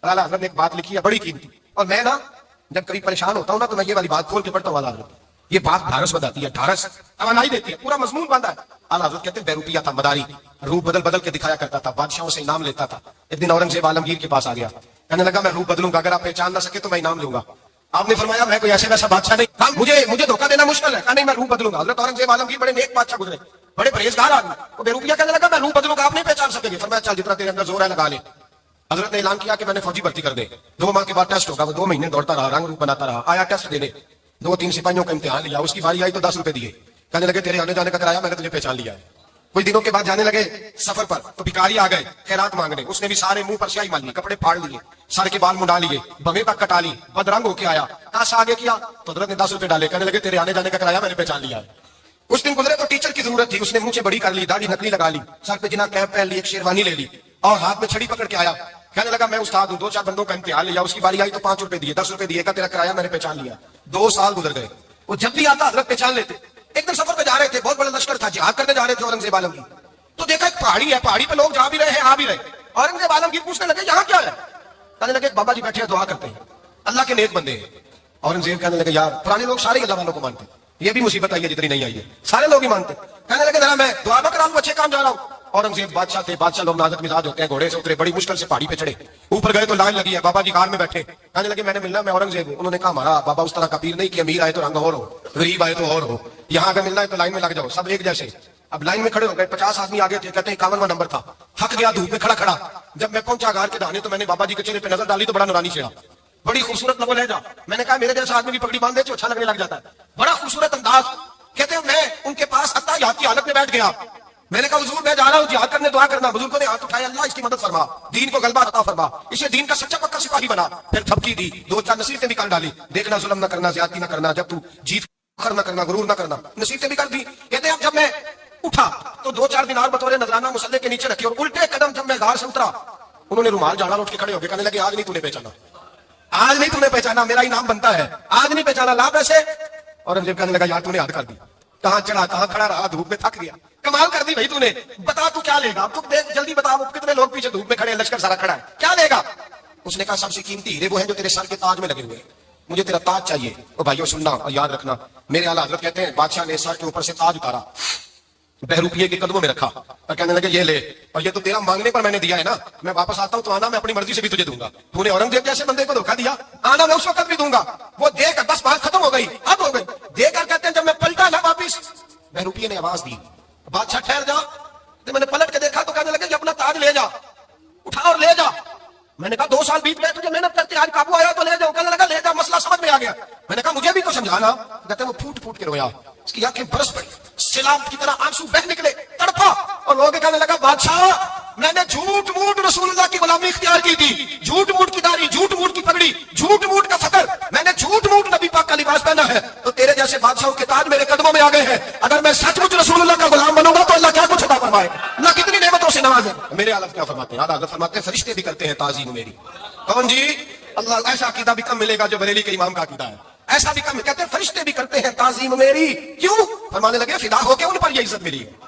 आला हजरत ने एक बात लिखी है बड़ी कीमती, और मैं ना जब कभी परेशान होता हूँ ना तो मैं ये वाली बात खोल के पढ़ता हूँ आला हजरत। ये बात ढारस बताती है, ढारस तवानाई देती है, पूरा मजमून बांधा है। आला हजरत कहते हैं बेरूपिया था, मदारी, रूप बदल बदल के दिखाया करता था, बादशाहों से इनाम लेता था। एक दिन औरंगजेब आलमगीर के पास आ गया, कहने लगा मैं रूप बदलूंगा, अगर आप पहचान ना सके तो मैं इनाम लूंगा। आपने फरमाया मैं कोई ऐसे वैसा बादशाह नहीं, हाँ, मुझे धोखा देना मुश्किल है। कहा नहीं मैं रूप बदलूंगा। हजरत औरंगजेब आलमगीर बड़े नेक बादशाह गुजरे, बड़े परहेजगार आदमी। वो बेरूपिया कहने लगा मैं रूप बदलूंगा, आप नहीं पहचान सकेंगे। फरमाया चल जितना तेरे अंदर जोर है लगा ले। हजरत ने ऐलान किया कि मैंने फौजी भर्ती कर दे, 2 माह के बाद टेस्ट होगा। वो 2 महीने दौड़ता रहा, रंग रूप बनाता रहा, आया टेस्ट देने, 2-3 सिपाहियों का इम्तिहान लिया, उसकी बारी आई तो 10 रुपए दिए, कहने लगे तेरे आने जाने का किराया मैंने तुझे पहचान लिया है। कुछ दिनों के बाद जाने लगे सफर पर, तो भिखारी आ गए खैरात मांगने, उसने भी सारे मुंह पर स्याही मार ली, कपड़े फाड़ लिए, सर के बाल मुंडा लिए, भवे तक कटा ली, बदरंग होके आया। कहा आगे किया तो हजरत ने 10 रुपए डाले, कहने लगे तेरे आने जाने का किराया मैंने पहचान लिया है। कुछ दिन गुजरे तो टीचर की जरूरत थी, उसने मुंह बड़ी कर ली, दाढ़ी नकली लगा ली, सर पे जिना कैप पहन ली, एक शेरवानी ले ली और हाथ में छड़ी पकड़ के आया। कहने लगा मैं उस्ताद हूं, 2-4 बंदों का इम्तिहान लिया, उसकी बारी आई तो 5 रुपए दिए, 10 रुपए दिए, का तेरा किराया मैंने पहचान लिया। 2 साल गुजर गए, वो जब भी आता हजरत पहचान लेते। एक दिन सफर पे जा रहे थे, बहुत बड़ा लश्कर था, जिहाद करने जा रहे थे औरंगजेब आलमगीर, तो देखा एक पहाड़ी है, पहाड़ी पे लोग जा भी रहे हैं आ भी रहे। औरंगजेब आलमगीर पूछने लगे यहाँ क्या है? कहने लगे बाबा जी बैठे हैं दुआ करते हैं, अल्लाह के नेक बंदे हैं। औरंगजेब कहने लगे यार पुराने लोग सारे अल्लाह वालों को मानते हैं, ये भी मुसीबत आई है जितनी नहीं आई है, सारे लोग ही मानते। कहने लगे जरा मैं दुआ न कराऊं, अच्छे काम जा रहा हूँ। औरंगजेब बादशाह थे, बादशाह लोग नाजुक मिजाज होते हैं, घोड़े से उतरे, बड़ी मुश्किल से पहाड़ी पे चढ़े, ऊपर गए तो लाइन लगी है, बाबा जी कार में बैठे। कहने लगे मैंने मिलना, मैं औरंगजेब हूँ। उन्होंने कहा हमारा बाबा उस तरह का पीर नहीं कि अमीर आए तो रंग और हो, गरीब आए तो और हो, यहाँ अगर मिलना है तो लाइन में लग जाओ, सब एक जैसे। अब लाइन में खड़े हो गए, 50 आदमी आगे थे, कहते हैं 51वां नंबर था। थक गया धूप में खड़ा खड़ा, जब मैं पहुंचा गार के दाने तो मैंने बाबा जी के चेहरे पे नजर डाली तो बड़ा नूरानी चेहरा, बड़ी खूबसूरत नवल है। मैंने कहा मेरे जैसा आदमी भी पगड़ी बांध दे तो अच्छा लगने लग जाता है, बड़ा खूबसूरत अंदाज। कहते हैं मैं उनके पास अत्ताहियात की हालत में बैठ गया। मैंने कहा हुजूर मैं जा रहा हूँ जिहाद करने, दुआ करना। बुजुर्गों ने हाथ उठाया, अल्लाह इसकी मदद फरमा, दीन को गलबा अता फरमा, इसे दीन का सच्चा पक्का सिपाही बना। फिर थपकी दी, 2-4 नसीहतें भी कर डाली, देखना जुल्म न करना, ज्यादती न करना, जब तू जीत न करना, गुरूर न करना, नसीहतें भी कर दी। कहते हैं अब जब मैं उठा तो 2-4 दिनार बतौर नजराना मुसल्ले के नीचे रखे, और उल्टे कदम जब मैं गार से उतरा उन्होंने रुमाल झाड़ा, उठ के खड़े हो गए, कहने लगे आज नहीं तूने पहचाना, आज नहीं तूने पहचाना, मेरा इनाम बनता है, आज नहीं पहचाना, ला पैसे। औरंगजेब कहने लगा यार तूने हद कर दी, कहां चढ़ा कहां खड़ा रहा, धूप में थक गया, कमाल कर दी भाई तूने, बता तू क्या लेगा, अब तू देख जल्दी बता, वो कितने लोग पीछे धूप में खड़े हैं, लश्कर सारा खड़ा है, क्या लेगा? उसने कहा सबसे कीमती हीरे वो हैं जो तेरे सर के ताज में लगे हुए हैं, मुझे तेरा ताज चाहिए। और भाइयों सुनना और याद रखना, मेरे आला हजरत कहते हैं बादशाह ने सर के ऊपर से ताज उतारा, बहरूपिये के कदमों में रखा और कहने लगे ये ले, और ये तो तेरा मांगने पर मैंने दिया है ना, मैं वापस आता हूं तो आना मैं अपनी मर्जी से भी तुझे दूंगा, तूने औरंगजेब जैसे बंदे को धोखा दिया, आना मैं उस वक्त भी दूंगा। वो देकर बस बात खत्म हो गई, अब हो गई, देकर कहते हैं जब मैं पलटा ना वापिस, बहरूपिये ने आवाज दी बादशाह ठहर जा। तो मैंने पलट के देखा तो कहने लगे अपना ताज ले जा, उठा और ले जा। मैंने कहा 2 साल बीत गए तुझे मेहनत करते, आज काबू आया तो ले जाओ। कहने लगा ले जा, मसला समझ में आ गया। मैंने कहा मुझे भी तो समझाना। कहते वो फूट फूट के रोया, उसकी आंखें बरस पड़ी, सैलाब की तरह आंसू बह निकले, तड़पा और रो के कहने लगा बादशाह मैंने झूठ मूठ रसूलुल्लाह की गुलामी इख्तियार की थी, झूठ मूठ की दाढ़ी, झूठ मूठ की पगड़ी, झूठ मूठ का फकर, मैंने झूठ मूठ नबी पाक का लिबास पहना है, तो तेरे जैसे बादशाहों के ताज मेरे कदमों में आ गए हैं। अगर मैं सचमुच रसूलुल्लाह का गुलाम बनूंगा तो अल्लाह क्या कुछ अता फरमाए, अल्लाह कितनी नेमतों से नवाजे। मेरे आलम क्या फरमाते हैं, आला फरमाते हैं फरिश्ते भी करते हैं ताज़ीम मेरी। कौन जी? अल्लाह। ऐसा अकीदा भी कम मिलेगा जो बरेली के इमाम का अकीदा है, ऐसा भी कम। कहते हैं फरिश्ते भी करते हैं ताज़ीम मेरी, क्यों? फरमाने लगे फिदा होके उन पर ये इज्जत मिली है।